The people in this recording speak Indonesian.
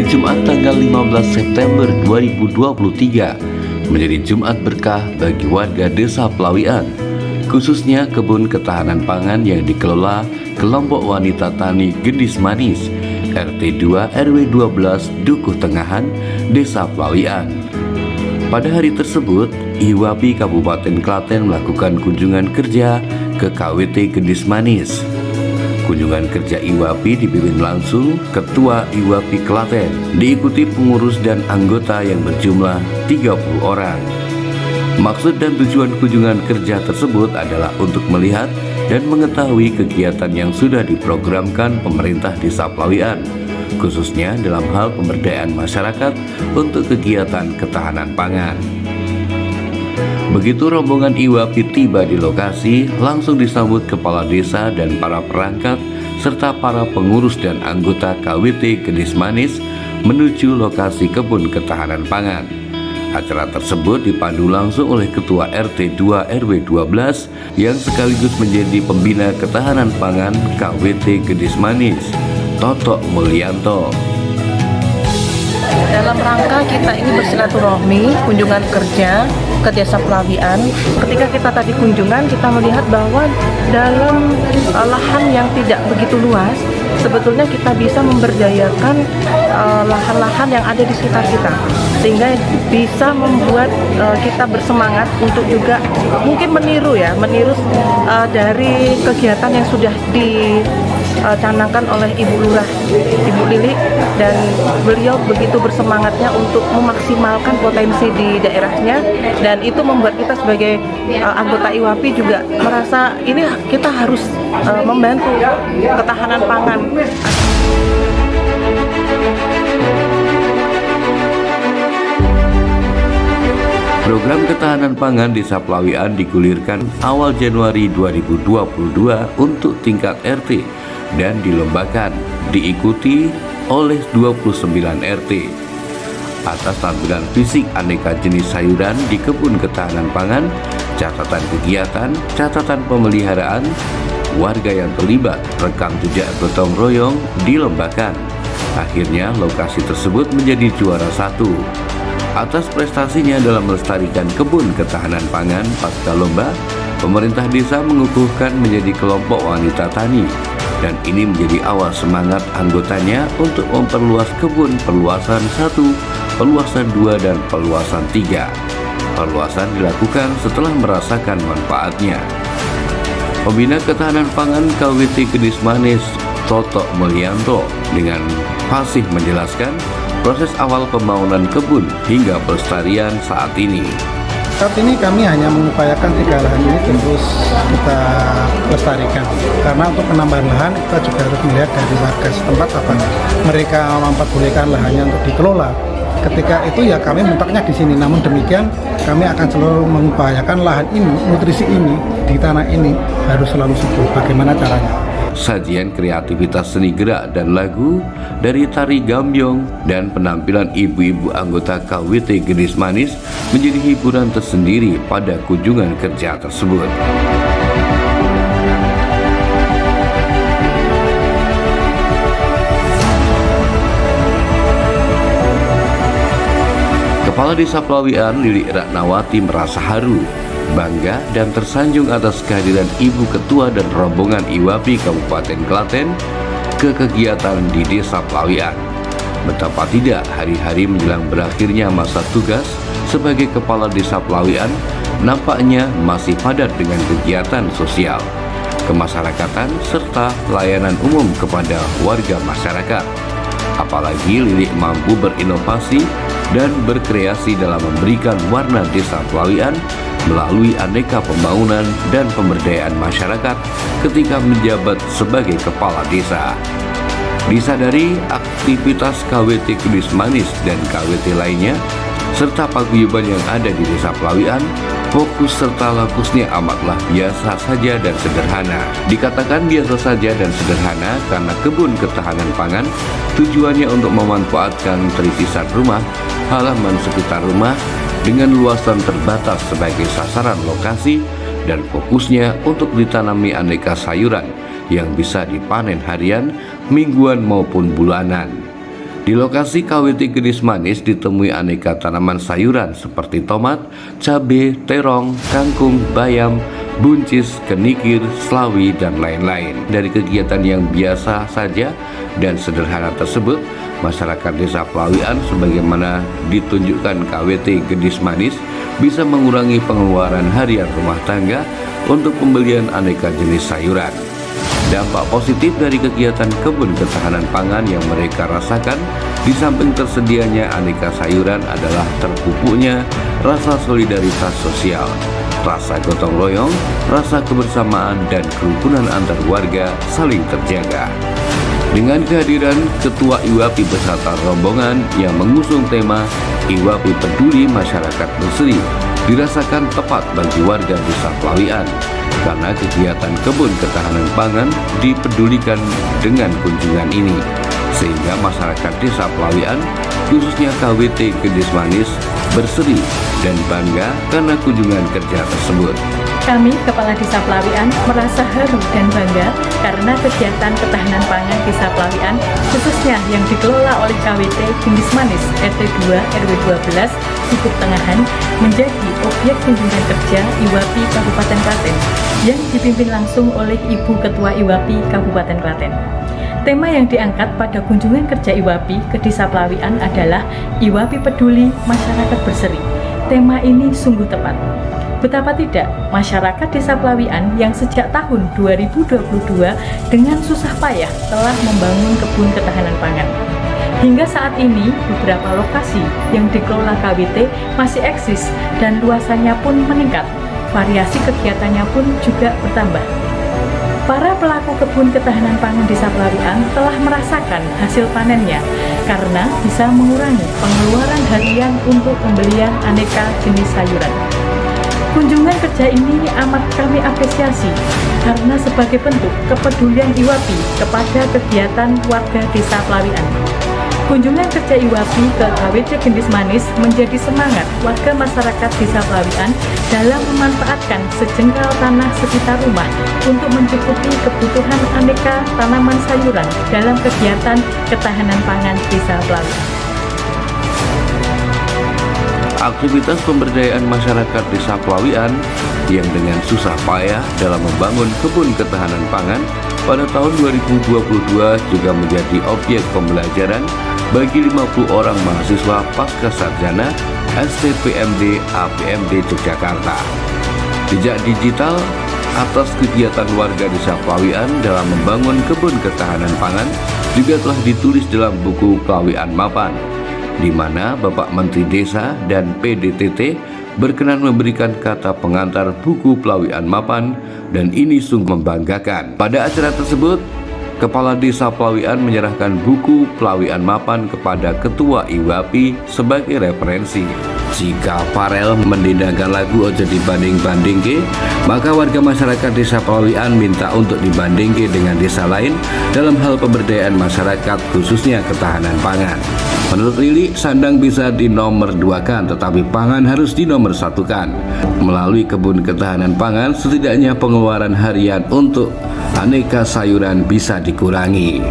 Jumat tanggal 15 September 2023 menjadi Jumat berkah bagi warga Desa Pelawian, khususnya kebun ketahanan pangan yang dikelola kelompok wanita tani Gendis Manis, RT 2 RW 12 Dukuh Tengahan, Desa Pelawian. Pada hari tersebut, IWAPI Kabupaten Klaten melakukan kunjungan kerja ke KWT Gendis Manis. Kunjungan kerja IWAPI dipimpin langsung Ketua IWAPI Klaten, diikuti pengurus dan anggota yang berjumlah 30 orang. Maksud dan tujuan kunjungan kerja tersebut adalah untuk melihat dan mengetahui kegiatan yang sudah diprogramkan pemerintah Desa Pelawian, khususnya dalam hal pemberdayaan masyarakat untuk kegiatan ketahanan pangan. Begitu rombongan IWAPI tiba di lokasi, langsung disambut kepala desa dan para perangkat serta para pengurus dan anggota KWT Gendis Manis menuju lokasi kebun ketahanan pangan. Acara tersebut dipandu langsung oleh Ketua RT 2 RW 12 yang sekaligus menjadi pembina ketahanan pangan KWT Gendis Manis, Toto Mulyanto. Dalam rangka kita ini bersilaturahmi, kunjungan kerja ke Desa Pelawian. Ketika kita tadi kunjungan, kita melihat bahwa dalam lahan yang tidak begitu luas, sebetulnya kita bisa memberdayakan lahan-lahan yang ada di sekitar kita, sehingga bisa membuat kita bersemangat untuk juga mungkin meniru dari kegiatan yang sudah dicanangkan oleh Ibu Lurah, Ibu Lili, dan beliau begitu bersemangatnya untuk memaksimalkan potensi di daerahnya, dan itu membuat kita sebagai anggota IWAPI juga merasa ini kita harus membantu ketahanan pangan. Program ketahanan pangan Desa Pelawian digulirkan awal Januari 2022 untuk tingkat RT dan dilombakan, diikuti oleh 29 RT. Atas tampilan fisik aneka jenis sayuran di kebun ketahanan pangan, catatan kegiatan, catatan pemeliharaan, warga yang terlibat, rekam jejak gotong royong dilombakan. Akhirnya lokasi tersebut menjadi juara 1. Atas prestasinya dalam melestarikan kebun ketahanan pangan pasca lomba, pemerintah desa mengukuhkan menjadi kelompok wanita tani, dan ini menjadi awal semangat anggotanya untuk memperluas kebun perluasan 1, perluasan 2, dan perluasan 3. Perluasan dilakukan setelah merasakan manfaatnya. Pembina ketahanan pangan KWT Gendis Manis, Toto Mulyanto, dengan fasih menjelaskan proses awal pembangunan kebun hingga pelestarian saat ini. Saat ini kami hanya mengupayakan 3 lahan ini terus kita lestarikan, karena untuk penambahan lahan kita juga harus melihat dari warga setempat apakah mereka memperbolehkan lahannya untuk dikelola. Ketika itu ya kami mentoknya di sini, namun demikian kami akan selalu mengupayakan lahan ini, nutrisi ini di tanah ini harus selalu subur. Bagaimana caranya? Sajian kreativitas seni gerak dan lagu dari tari gambyong dan penampilan ibu-ibu anggota KWT Gendis Manis menjadi hiburan tersendiri pada kunjungan kerja tersebut. Kepala Desa Pelawian Lili Ratnawati merasa haru, bangga dan tersanjung atas kehadiran Ibu Ketua dan rombongan IWAPI Kabupaten Klaten ke kegiatan di Desa Pelawian. Betapa tidak, hari-hari menjelang berakhirnya masa tugas sebagai Kepala Desa Pelawian nampaknya masih padat dengan kegiatan sosial, kemasyarakatan, serta layanan umum kepada warga masyarakat. Apalagi Lili mampu berinovasi dan berkreasi dalam memberikan warna Desa Pelawian melalui aneka pembangunan dan pemberdayaan masyarakat ketika menjabat sebagai kepala desa. Disadari aktivitas KWT Gendis Manis dan KWT lainnya serta paguyuban yang ada di Desa Pelawian, fokus serta lakusnya amatlah biasa saja dan sederhana. Dikatakan biasa saja dan sederhana karena kebun ketahanan pangan tujuannya untuk memanfaatkan terisisan rumah, halaman sekitar rumah dengan luasan terbatas sebagai sasaran lokasi, dan fokusnya untuk ditanami aneka sayuran yang bisa dipanen harian, mingguan maupun bulanan. Di lokasi KWT Gedis Manis ditemui aneka tanaman sayuran seperti tomat, cabai, terong, kangkung, bayam, buncis, kenikir, selawi, dan lain-lain. Dari kegiatan yang biasa saja dan sederhana tersebut, masyarakat Desa Pelawian sebagaimana ditunjukkan KWT Gedis Manis bisa mengurangi pengeluaran harian rumah tangga untuk pembelian aneka jenis sayuran. Dampak positif dari kegiatan kebun ketahanan pangan yang mereka rasakan di samping tersedianya aneka sayuran adalah terpupuknya rasa solidaritas sosial, rasa gotong royong, rasa kebersamaan dan kerukunan antar warga saling terjaga. Dengan kehadiran Ketua IWAPI beserta rombongan yang mengusung tema IWAPI Peduli Masyarakat Berseri dirasakan tepat bagi warga Desa Pelawian karena kegiatan kebun ketahanan pangan dipedulikan dengan kunjungan ini, sehingga masyarakat Desa Pelawian khususnya KWT Gedis Manis berseri dan bangga karena kunjungan kerja tersebut. Kami, Kepala Desa Pelawian, merasa haru dan bangga karena kegiatan ketahanan pangan Desa Pelawian, khususnya yang dikelola oleh KWT Gedis Manis RT 2 RW 12 Sukuk Tengahan, menjadi objek kunjungan kerja IWAPI Kabupaten Klaten yang dipimpin langsung oleh Ibu Ketua IWAPI Kabupaten Klaten. Tema yang diangkat pada kunjungan kerja IWAPI ke Desa Pelawian adalah IWAPI Peduli Masyarakat Berseri. Tema ini sungguh tepat. Betapa tidak, masyarakat Desa Pelawian yang sejak tahun 2022 dengan susah payah telah membangun kebun ketahanan pangan. Hingga saat ini, beberapa lokasi yang dikelola KWT masih eksis dan luasannya pun meningkat. Variasi kegiatannya pun juga bertambah. Para pelaku kebun ketahanan pangan Desa Pelawian telah merasakan hasil panennya karena bisa mengurangi pengeluaran harian untuk pembelian aneka jenis sayuran. Kunjungan kerja ini amat kami apresiasi karena sebagai bentuk kepedulian IWAPI kepada kegiatan warga Desa Pelawian. Kunjungan kerja IWAPI ke KWT Gedis Manis menjadi semangat warga masyarakat Desa Pelawian dalam memanfaatkan sejengkal tanah sekitar rumah untuk mencukupi kebutuhan aneka tanaman sayuran dalam kegiatan ketahanan pangan Desa Pelawian. Aktivitas pemberdayaan masyarakat Desa Pelawian yang dengan susah payah dalam membangun kebun ketahanan pangan pada tahun 2022 juga menjadi objek pembelajaran bagi 50 orang mahasiswa pasca sarjana STPMD APMD Yogyakarta. Jejak digital atas kegiatan warga Desa Pelawian dalam membangun kebun ketahanan pangan juga telah ditulis dalam buku Pelawian Mapan, di mana Bapak Menteri Desa dan PDTT berkenan memberikan kata pengantar buku Pelawian Mapan, dan ini sungguh membanggakan. Pada acara tersebut, Kepala Desa Pelawian menyerahkan buku Pelawian Mapan kepada Ketua IWAPI sebagai referensi. Jika Farel mendendangkan lagu Ojo dibanding-bandingke, maka warga masyarakat Desa Pelawian minta untuk dibandingke dengan desa lain dalam hal pemberdayaan masyarakat khususnya ketahanan pangan. Menurut Lili, sandang bisa dinomor duakan, tetapi pangan harus dinomor satukan. Melalui kebun ketahanan pangan, setidaknya pengeluaran harian untuk aneka sayuran bisa dikurangi.